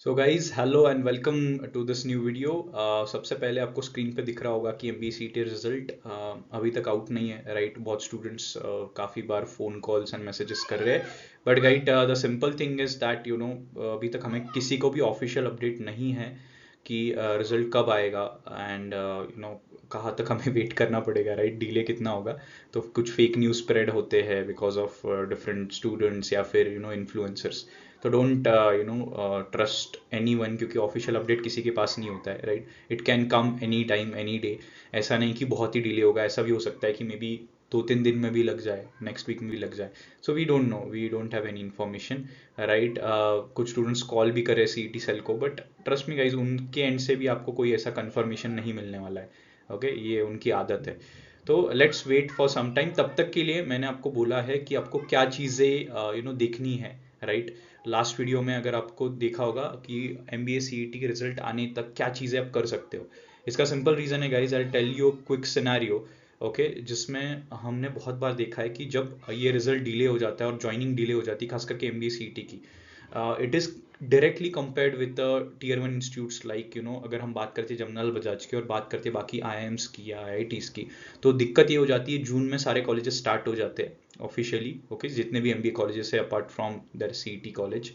So guys hello and welcome to this new video. सबसे पहले आपको स्क्रीन पे दिख रहा होगा कि एमबीए सीईटी रिजल्ट अभी तक आउट नहीं है, राइट। बहुत स्टूडेंट्स काफ़ी बार फ़ोन कॉल्स एंड मैसेजेस कर रहे हैं, but guide the simple thing is that अभी तक हमें किसी को भी ऑफिशियल अपडेट नहीं है कि रिजल्ट कब आएगा एंड कहाँ तक हमें वेट करना पड़ेगा, राइट। डिले कितना होगा। तो कुछ फेक न्यूज़ स्प्रेड होते हैं बिकॉज ऑफ डिफरेंट स्टूडेंट्स या फिर इन्फ्लुएंसर्स। तो डोंट ट्रस्ट एनी वन, क्योंकि ऑफिशियल अपडेट किसी के पास नहीं होता है, right. It can come any time any day. ऐसा नहीं कि बहुत ही डिले होगा, ऐसा भी हो सकता है कि मे बी 2-3 दिन में भी लग जाए, नेक्स्ट वीक में भी लग जाए। So we don't know, we don't have any information, right. कुछ स्टूडेंट्स कॉल भी करे सीईटी सेल को, बट ट्रस्ट मी गाइज, उनके एंड से भी आपको कोई ऐसा कंफर्मेशन नहीं मिलने वाला है। ओके ये उनकी आदत है। तो let's wait for some time. तब तक के लिए मैंने आपको बोला है कि आपको क्या चीज़ें देखनी है, राइट। लास्ट वीडियो में अगर आपको देखा होगा कि एमबीए सीईटी के रिजल्ट आने तक क्या चीज़ें आप कर सकते हो। इसका सिंपल रीज़न है guys, I tell you quick scenario, okay. जिसमें हमने बहुत बार देखा है कि जब ये रिजल्ट डिले हो जाता है और ज्वाइनिंग डिले हो जाती है, खास करके एमबीए सीईटी की, it is directly compared with tier one institutes, like अगर हम बात करते हैं जमनाल बजाज की और बात करते हैं बाकी आईआईएम्स की या आईआईटीज की, तो दिक्कत ये हो जाती है जून में सारे कॉलेजेस स्टार्ट हो जाते हैं ऑफिशियली, ओके। जितने भी एमबीए कॉलेजेस है apart from their CET college,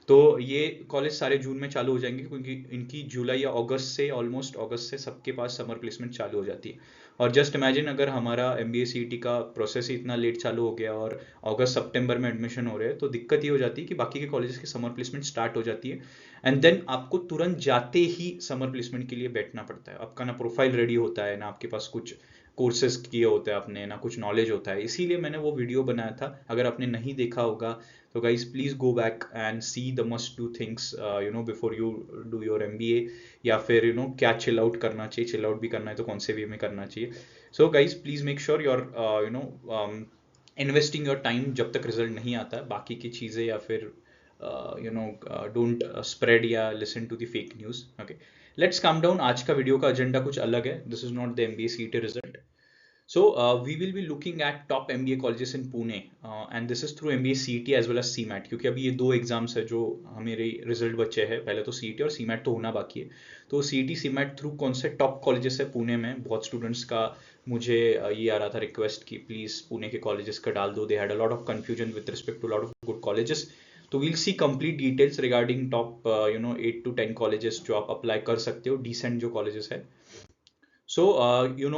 तो ये कॉलेज सारे जून में चालू हो जाएंगे, क्योंकि इनकी जुलाई या अगस्त से, ऑलमोस्ट अगस्त से सबके पास समर प्लेसमेंट चालू हो जाती है। और जस्ट इमेजिन अगर हमारा एमबीए सीईटी का प्रोसेस ही इतना लेट चालू हो गया और अगस्त सितंबर में एडमिशन हो रहे हैं, तो दिक्कत ये हो जाती है कि बाकी के कॉलेजेस की समर प्लेसमेंट स्टार्ट हो जाती है, एंड देन आपको तुरंत जाते ही समर प्लेसमेंट के लिए बैठना पड़ता है। आपका ना प्रोफाइल रेडी होता है, ना आपके पास कुछ कोर्सेज किए होते हैं आपने, ना कुछ नॉलेज होता है। इसीलिए मैंने वो वीडियो बनाया था। अगर आपने नहीं देखा होगा तो guys please go back and see the must do things before you do your MBA, या फिर क्या चिल आउट करना चाहिए, चिल आउट भी करना है तो कौन से वे में करना चाहिए। So guys please make sure your investing your time जब तक रिजल्ट नहीं आता है, बाकी की चीज़ें या फिर डोंट स्प्रेड या listen to the fake news, okay. Let's calm down. आज का वीडियो का एजेंडा कुछ अलग है। This is not the MBA CET result. So we will be looking at top MBA colleges in Pune, and this is through MBA CET as well as CMAT, क्योंकि अभी ये दो एग्जाम्स है जो हमारे रिजल्ट बचे हैं। पहले तो CET और CMAT तो होना बाकी है। तो CET CMAT थ्रू कौन से टॉप कॉलेजेस है पुणे में, बहुत स्टूडेंट्स का मुझे ये आ रहा था रिक्वेस्ट कि प्लीज़ पुणे के कॉलेजेस का डाल दो। They had a lot of confusion with respect to lot of good colleges. तो we'll see complete details regarding top 8 to 10 colleges जो आप अप्लाई कर सकते हो, डिसेंट जो कॉलेजेस है। So,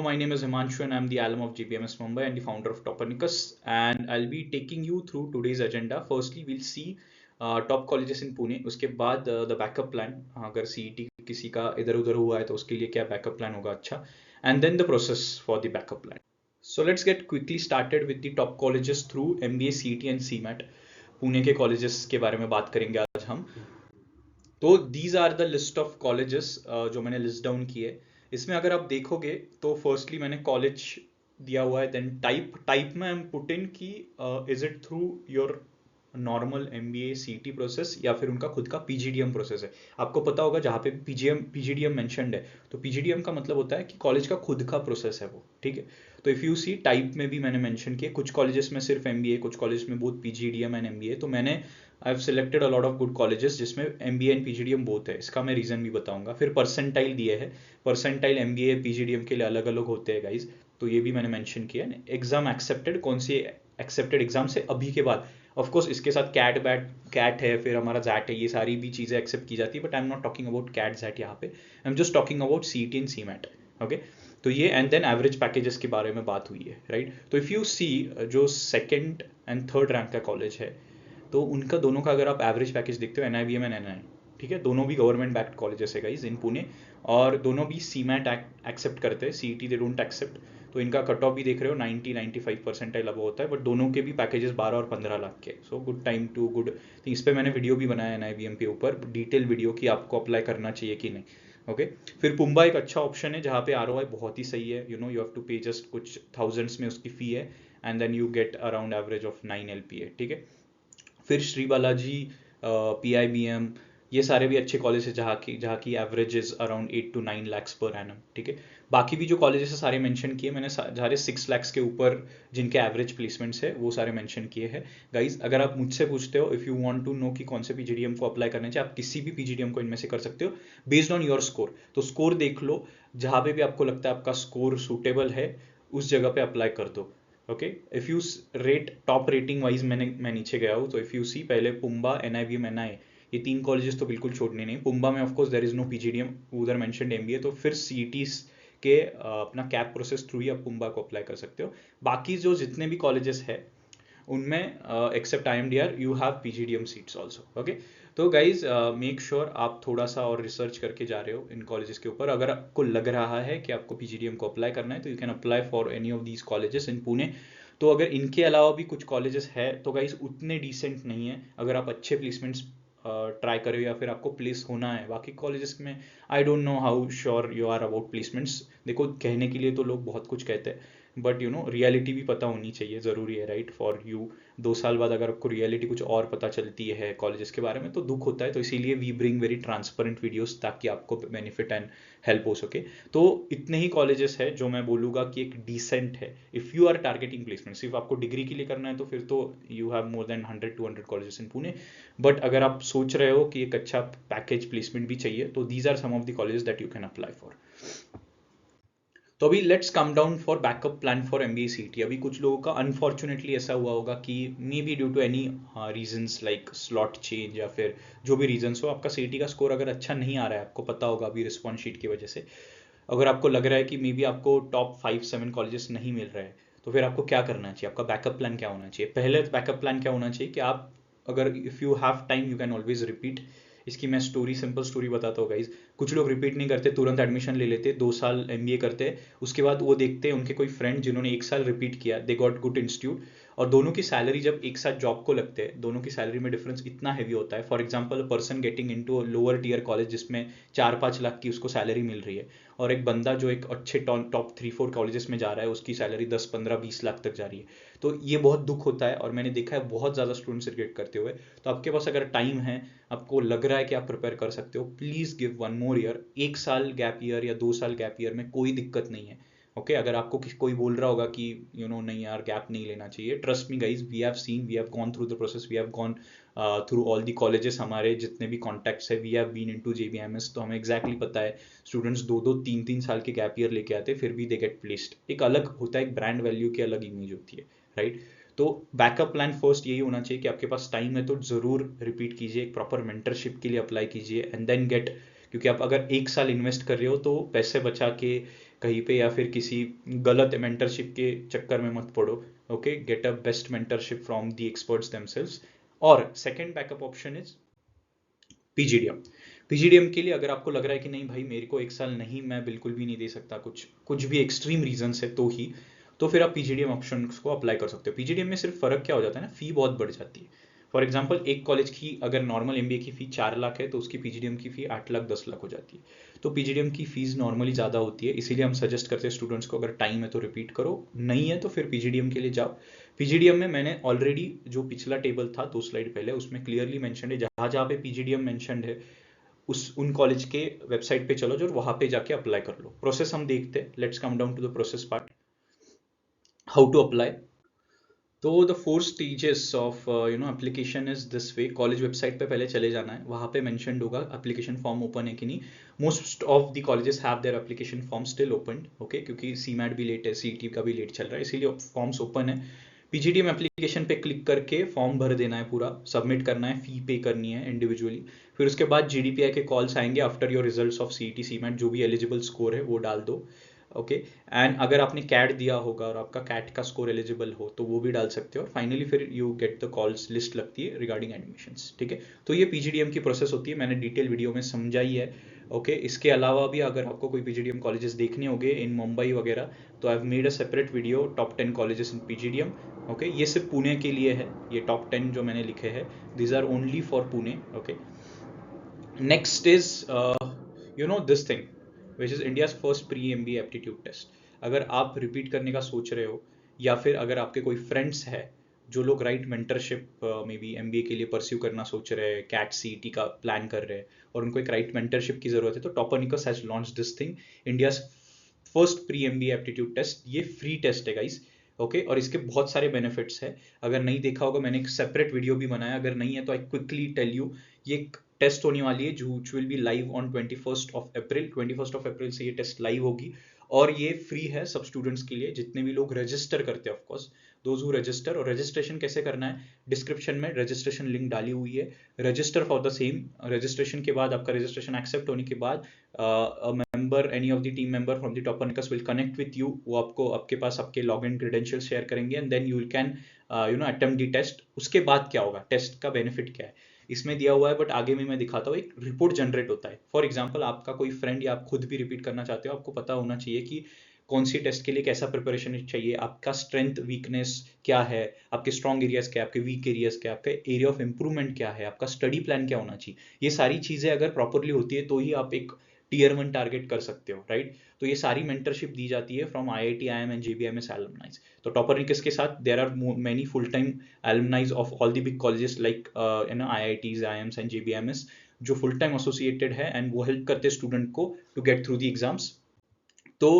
my name is Himanshu and I'm the alum of JPMS Mumbai and the founder of Topernicus. And I'll be taking you through today's agenda. Firstly, we'll see top colleges in Pune. उसके बाद the backup plan, अगर CET किसी का इधर उधर हुआ है तो उसके लिए क्या backup plan होगा अच्छा. And then the process for the backup plan. So let's get quickly started with the top colleges through MBA, CET and CMAT. Pune के colleges के बारे में बात करेंगे आज हम। तो these are the list of colleges जो मैंने लिस्ट डाउन किए। इसमें अगर आप देखोगे तो फर्स्टली मैंने कॉलेज दिया हुआ है, देन टाइप में आई एम पुट इन की is it through your normal MBA सीटी प्रोसेस या फिर उनका खुद का पीजीडीएम प्रोसेस है। आपको पता होगा जहाँ पे पीजीडीएम मेंशन्ड है, तो पीजीडीएम का मतलब होता है कि कॉलेज का खुद का प्रोसेस है वो, ठीक है। तो इफ़ यू सी टाइप में भी मैंने मेंशन किया, कुछ कॉलेजेस में सिर्फ एमबीए, कुछ कॉलेज में बोथ पीजीडीएम एंड एमबीए। तो मैंने I have selected a lot of good colleges जिसमें एमबीए एंड पीजीडीएम बोथ है। इसका मैं रीज़न भी बताऊंगा। फिर परसेंटाइल दिए है, परसेंटाइल एमबीए पीजीडीएम के लिए अलग अलग होते हैं गाइज, तो ये भी मैंने मेंशन किया है। एग्जाम एक्सेप्टेड, कौन सी एक्सेप्टेड एग्जाम से अभी के बाद, ऑफ कोर्स इसके साथ कैट है, फिर हमारा जैट है, ये सारी भी चीज़ें एक्सेप्ट की जाती है, but I am not talking about CAT XAT यहाँ पे। I am just talking about CET and CMAT, okay. तो ये एंड देन एवरेज पैकेजेस के बारे में बात हुई है, राइट। तो इफ़ यू सी जो सेकंड एंड थर्ड रैंक का कॉलेज है, तो उनका दोनों का अगर आप एवरेज पैकेज देखते हो, एनआईवीएम एंड एनआई, ठीक है, दोनों भी गवर्नमेंट बैक्ड कॉलेजेस है गाइज इन पुणे, और दोनों भी सीमैट एक्सेप्ट करते हैं, सीईटी दे डोंट एक्सेप्ट। तो इनका कट ऑफ भी देख रहे हो 90-95% अब होता है, बट दोनों के भी पैकेजेस 12 और 15 लाख के। So good time to good. तो इस पर मैंने वीडियो भी बनाया एनआईवीएम के ऊपर, डिटेल वीडियो कि आपको अप्लाई करना चाहिए कि नहीं, ओके। फिर पुम्बा एक अच्छा ऑप्शन है जहाँ पे आरओआई बहुत ही सही है, you have to pay just कुछ थाउजेंड्स में उसकी फ़ी है, and then you get around average of 9 LPA, ठीक है। फिर श्री बालाजी, PIBM, ये सारे भी अच्छे कॉलेज है जहाँ की average is around 8 to 9 lakhs per annum, ठीक है। बाकी भी जो कॉलेजेस है सारे मेंशन किए मैंने, सारे 6 lakhs के ऊपर जिनके एवरेज प्लेसमेंट्स है वो सारे मेंशन किए हैं। गाइज अगर आप मुझसे पूछते हो if you want to know कि कौन से पीजीडीएम को अप्लाई करना चाहिए, आप किसी भी पीजीडीएम को इनमें से कर सकते हो बेस्ड ऑन योर स्कोर। तो स्कोर देख लो, जहाँ पे भी आपको लगता है आपका स्कोर सूटेबल है उस जगह पे अप्लाई कर दो। Okay, if you rate top rating wise मैं नीचे गया हूँ, तो इफ यू सी पहले पुम्बा, एनआईवीएम, एनआई, ये 3 कॉलेजेस तो बिल्कुल छोड़ने नहीं। पुम्बा में of course there is no PGDM, उधर मेंशन्ड एमबीए, तो फिर सीईटीज के अपना कैप प्रोसेस थ्रू ही आप पुम्बा को अप्लाई कर सकते हो। बाकी जो जितने भी कॉलेजेस है उनमें except IMDR you have PGDM seats also. Okay, तो गाइज मेक श्योर आप थोड़ा सा और रिसर्च करके जा रहे हो इन कॉलेजेस के ऊपर। अगर आपको लग रहा है कि आपको पीजीडीएम को अप्लाई करना है तो you can apply for any of these colleges in Pune. तो अगर इनके अलावा भी कुछ कॉलेजेस है तो गाइज उतने डिसेंट नहीं है। अगर आप अच्छे प्लेसमेंट्स ट्राई करो या फिर आपको प्लेस होना है बाकी कॉलेजेस में, I don't know how sure you are about placements. देखो कहने के लिए तो लोग बहुत कुछ कहते हैं, बट यू नो रियलिटी भी पता होनी चाहिए, ज़रूरी है राइट फॉर यू। 2 साल बाद अगर आपको रियलिटी कुछ और पता चलती है कॉलेजेस के बारे में तो दुख होता है। तो इसीलिए we bring very transparent videos ताकि आपको बेनिफिट एंड हेल्प हो सके। तो इतने ही कॉलेजेस है जो मैं बोलूँगा कि एक डिसेंट है if you are targeting placement. सिर्फ आपको डिग्री के लिए करना है तो फिर तो you have more than 100-200 colleges in Pune. But अगर आप सोच रहे हो कि एक अच्छा पैकेज प्लेसमेंट भी चाहिए तो these are some of the colleges that you can apply for. तो अभी let's come down for backup plan for MBA CET. अभी कुछ लोगों का अनफॉर्चुनेटली ऐसा हुआ होगा कि maybe due to any reasons like slot change या फिर जो भी रीजंस हो, आपका सीटी का स्कोर अगर अच्छा नहीं आ रहा है, आपको पता होगा अभी रिस्पॉन्स शीट की वजह से, अगर आपको लग रहा है कि मे बी आपको टॉप 5-7 कॉलेजेस नहीं मिल रहे हैं, तो फिर आपको क्या करना चाहिए, आपका बैकअप प्लान क्या होना चाहिए। पहले बैकअप प्लान क्या होना चाहिए कि आप अगर if you have time you can always repeat. इसकी मैं सिंपल स्टोरी बताता हूँ गाइज। कुछ लोग रिपीट नहीं करते, तुरंत एडमिशन ले लेते, 2 साल एमबीए करते, उसके बाद वो देखते हैं उनके कोई फ्रेंड जिन्होंने 1 साल रिपीट किया, दे गॉट गुड इंस्टीट्यूट, और दोनों की सैलरी जब एक साथ जॉब को लगते हैं दोनों की सैलरी में डिफरेंस इतना हैवी होता है। For example person getting into lower tier college जिसमें 4-5 लाख की उसको सैलरी मिल रही है, और एक बंदा जो एक अच्छे टॉप 3-4 कॉलेजेस में जा रहा है उसकी सैलरी 10-15-20 लाख तक जा रही है। तो ये बहुत दुख होता है और मैंने देखा है बहुत ज़्यादा स्टूडेंट्स रिग्रेट करते हुए। तो आपके पास अगर टाइम है, आपको लग रहा है कि आप प्रिपेयर कर सकते हो, प्लीज़ गिव 1 more year। 1 साल गैप ईयर या 2 साल गैप ईयर में कोई दिक्कत नहीं है। ओके, अगर आपको कोई बोल रहा होगा कि नहीं यार गैप नहीं लेना चाहिए, trust me guys, we have seen, we have gone through the process, we have gone through all the colleges. हमारे जितने भी कॉन्टैक्ट्स है, we have been into JBMS, तो हमें एग्जैक्टली पता है स्टूडेंट्स 2-2 3-3 साल के गैप ईयर लेके आते फिर भी दे गेट प्लेस्ड। एक अलग होता है, एक ब्रांड वैल्यू की अलग इमेज होती है, राइट। तो बैकअप प्लान फर्स्ट यही होना चाहिए कि आपके पास टाइम है तो ज़रूर रिपीट कीजिए, एक प्रॉपर मेंटरशिप के लिए अप्लाई कीजिए एंड देन गेट, क्योंकि आप अगर 1 साल इन्वेस्ट कर रहे हो तो पैसे बचा के कहीं पे या फिर किसी गलत मेंटरशिप के चक्कर में मत पड़ो। Okay, get a best mentorship from the experts themselves. और second backup option is PGDM. PGDM के लिए अगर आपको लग रहा है कि नहीं भाई मेरे को 1 साल नहीं, मैं बिल्कुल भी नहीं दे सकता, कुछ कुछ भी एक्सट्रीम रीजंस है तो ही, तो फिर आप पीजीडीएम ऑप्शन को अप्लाई कर सकते हो। पीजीडीएम में सिर्फ फर्क क्या हो जाता है ना, फी बहुत बढ़ जाती है। फॉर एग्जाम्पल एक कॉलेज की अगर नॉर्मल एमबीए की फ़ी 4 लाख है तो उसकी पीजीडीएम की फ़ी 8 लाख 10 लाख हो जाती है। तो पीजीडीएम की फीस नॉर्मली ज़्यादा होती है, इसीलिए हम सजेस्ट करते हैं स्टूडेंट्स को अगर टाइम है तो रिपीट करो, नहीं है तो फिर पीजीडीएम के लिए जाओ। पीजीडीएम में मैंने ऑलरेडी जो पिछला टेबल था 2 स्लाइड पहले उसमें क्लियरली मैंशन है, जहाँ जहाँ पे पीजीडीएम मैंशन है उन कॉलेज के वेबसाइट पे चलो जो वहां पे जाके अप्लाई कर लो। प्रोसेस हम देखते हैं, let's come down to the process part, how to apply. तो the 4 stages of application is this way. College website पे पहले चले जाना है, वहाँ पे मेंशन्ड होगा एप्लीकेशन फॉर्म ओपन है कि नहीं। Most of the colleges have their application form still open, okay, क्योंकि सीमैट भी लेट है, सीटी का भी लेट चल रहा है, इसीलिए फॉर्म्स ओपन है। पीजीडीएम एप्लीकेशन पे क्लिक करके फॉर्म भर देना है, पूरा सबमिट करना है, फी पे करनी है इंडिविजुअली। फिर उसके बाद जीडीपीआई के कॉल्स आएंगे after your results of CET CMAT, जो भी एलिजिबल स्कोर है वो डाल दो। ओके, एंड अगर आपने कैट दिया होगा और आपका कैट का स्कोर एलिजिबल हो तो वो भी डाल सकते हो, और फाइनली फिर you get the calls list लगती है रिगार्डिंग एडमिशंस, ठीक है। तो ये पीजीडीएम की प्रोसेस होती है, मैंने डिटेल वीडियो में समझाई है। ओके, इसके अलावा भी अगर आपको कोई पीजीडीएम कॉलेजेस देखने होंगे इन मुंबई वगैरह, तो I have made a separate video top 10 colleges in PGDM. Okay, ये सिर्फ पुणे के लिए है, ये टॉप 10 जो मैंने लिखे हैं these are only for Pune. Okay, next is this thing which is India's first pre MBA aptitude test. अगर आप रिपीट करने का सोच रहे हो या फिर अगर आपके कोई फ्रेंड्स है जो लोग right mentorship may be MBA के लिए परस्यू करना सोच रहे हैं, कैट सीईटी का प्लान कर रहे हैं और उनको एक राइट मेंटरशिप की जरूरत है, तो Topernicus has launch this thing, India's first pre MBA aptitude test. ये फ्री टेस्ट है गाइस, ओके और इसके बहुत सारे बेनिफिट्स है। अगर नहीं देखा होगा, मैंने एक सेपरेट वीडियो भी बनाया, अगर नहीं है तो आई क्विकली टेल यू। ये एक टेस्ट होने वाली है जो will be live on 21st of April. 21st of अप्रैल से ये टेस्ट लाइव होगी और ये फ्री है सब स्टूडेंट्स के लिए, जितने भी लोग रजिस्टर करते हैं of course, those who register. और रजिस्ट्रेशन कैसे करना है, डिस्क्रिप्शन में रजिस्ट्रेशन लिंक डाली हुई है, register for the same. Registration के बाद, आपका रजिस्ट्रेशन एक्सेप्ट होने के बाद, member, any of the team member from the Topernicus will connect with you. वो आपको आपके पास आपके लॉगिन क्रेडेंशियल शेयर करेंगे and then you can attempt the test. उसके बाद क्या होगा, टेस्ट का बेनिफिट क्या है इसमें दिया हुआ है, बट आगे में मैं दिखाता हूँ। एक रिपोर्ट जनरेट होता है। फॉर एग्जाम्पल, आपका कोई फ्रेंड या आप खुद भी रिपीट करना चाहते हो, आपको पता होना चाहिए कि कौन सी टेस्ट के लिए कैसा प्रिपरेशन चाहिए, आपका स्ट्रेंथ वीकनेस क्या है, आपके स्ट्रॉन्ग एरियाज क्या है, आपके वीक एरियाज क्या है, आपका एरिया ऑफ इंप्रूवमेंट क्या है, आपका स्टडी प्लान क्या होना चाहिए। ये सारी चीजें अगर प्रॉपरली होती है तो ही आप एक टीयर 1 टारगेट कर सकते हो, राइट। तो ये सारी मेंटरशिप दी जाती है from IIT IIM and JBMS alumnis. तो टॉपरनिकस के साथ there are many full time alumnis of all the big colleges like IITs, IIMs and JBMS, जो फुल टाइम एसोसिएटेड है एंड वो हेल्प करते हैं स्टूडेंट को to get through the exams. तो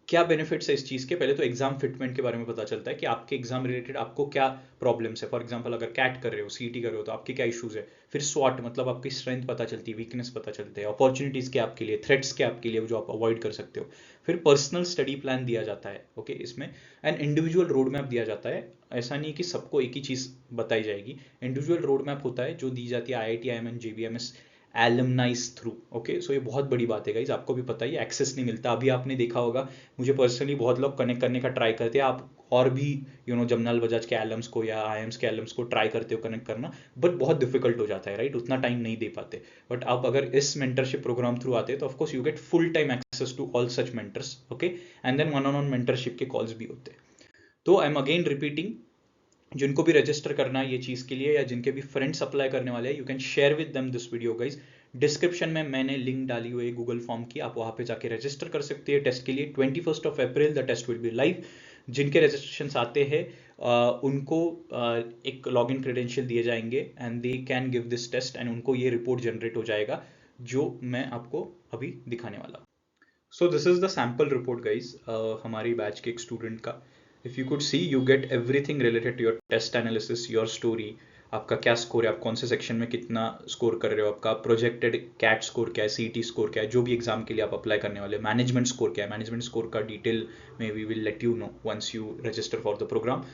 क्या बेनिफिट्स है इस चीज के, पहले तो एग्जाम फिटमेंट के बारे में पता चलता है कि आपके एग्जाम रिलेटेड आपको क्या प्रॉब्लम्स है। फॉर एग्जांपल, अगर कैट कर रहे हो, सीईटी कर रहे हो, तो आपके क्या इश्यूज है। फिर स्वॉट मतलब आपकी स्ट्रेंथ पता चलती है, वीकनेस पता चलते हैं, अपॉर्चुनिटीज क्या आपके लिए, थ्रेट्स क्या आपके लिए जो आप अवॉइड कर सकते हो। फिर पर्सनल स्टडी प्लान दिया जाता है, ओके इसमें एंड इंडिविजुअल रोड मैप दिया जाता है। ऐसा नहीं कि सबको एक ही चीज बताई जाएगी, इंडिविजुअल रोड मैप होता है जो दी जाती है IIT IIM and JBMS alumnis through, okay. So ये बहुत बड़ी बात है गाइज, आपको भी पता ही एक्सेस नहीं मिलता। अभी आपने देखा होगा, मुझे पर्सनली बहुत लोग कनेक्ट करने का ट्राई करते हैं, आप और भी जमनाल बजाज के एलम्स को या IIMs के एलम्स को ट्राई करते हो कनेक्ट करना, बट बहुत डिफिकल्ट हो जाता है, राइट, उतना टाइम नहीं दे पाते। बट आप अगर इस मेंटरशिप प्रोग्राम थ्रू आते हैं तो of course you get full time access to all such mentors, okay and then one on one mentorship के कॉल्स भी होते हैं। तो आई एम अगेन रिपीटिंग, जिनको भी रजिस्टर करना है ये चीज के लिए या जिनके भी फ्रेंड्स अप्लाई करने वाले हैं, you can share with them this video guys. Description में मैंने लिंक डाली हुई है गूगल फॉर्म की, आप वहां पे जाके रजिस्टर कर सकते हैं टेस्ट के लिए। 21st of April the test will be live. जिनके रजिस्ट्रेशन आते हैं उनको एक लॉगिन क्रेडेंशियल दिए जाएंगे and they can give this test and उनको ये रिपोर्ट जनरेट हो जाएगा जो मैं आपको अभी दिखाने वाला। So this is the sample report guys, हमारी बैच के एक स्टूडेंट का। If you could see, you get everything related to your test analysis, your story, आपका क्या स्कोर है, आप कौन से सेक्शन में कितना स्कोर कर रहे हो, आपका प्रोजेक्टेड कैट स्कोर क्या है, सीईटी स्कोर क्या है, जो भी एग्जाम के लिए आप अप्लाई करने वाले, मैनेजमेंट स्कोर क्या है। मैनेजमेंट स्कोर का डिटेल में we will let you know once you register for the program.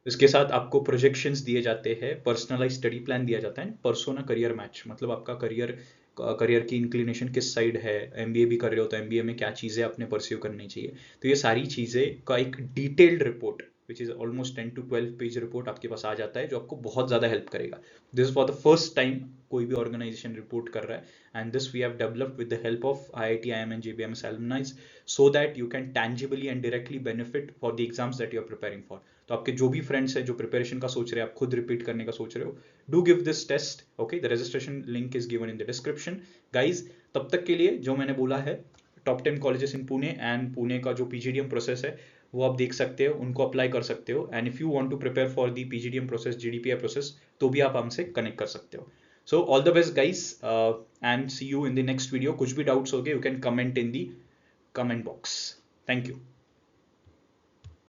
इसके साथ आपको प्रोजेक्शंस दिए जाते हैं, पर्सनलाइज स्टडी प्लान दिया जाता है, पर्सोना करियर मैच, मतलब आपका करियर की इंक्लिनेशन किस साइड है। एमबीए भी कर रहे हो तो एमबीए में क्या चीज़ें आपने परस्यू करनी चाहिए। तो ये सारी चीज़ें का एक detailed report which is almost 10 to 12 page report आपके पास आ जाता है, जो आपको बहुत ज़्यादा हेल्प करेगा। This for the first time कोई भी ऑर्गेनाइजेशन रिपोर्ट कर रहा है and this we have developed with the help of IIT IIM and JBMS alumni, so that you can tangibly and directly benefit for the exams that you are preparing for. तो आपके जो भी friends हैं जो preparation का सोच रहे हैं, आप खुद रिपीट करने का सोच रहे हो, do give this test, okay. The registration link is given in the description guys. तब तक के लिए जो मैंने बोला है, top 10 colleges in Pune and Pune का जो PGDM प्रोसेस है वो आप देख सकते हो, उनको अप्लाई कर सकते हो। And if you want to prepare for the PGDM process, GDPI process, तो भी आप हमसे कनेक्ट कर सकते हो। So all the best guys and see you in the next video. कुछ भी डाउट्स हो गए, you can comment in the comment box. Thank you.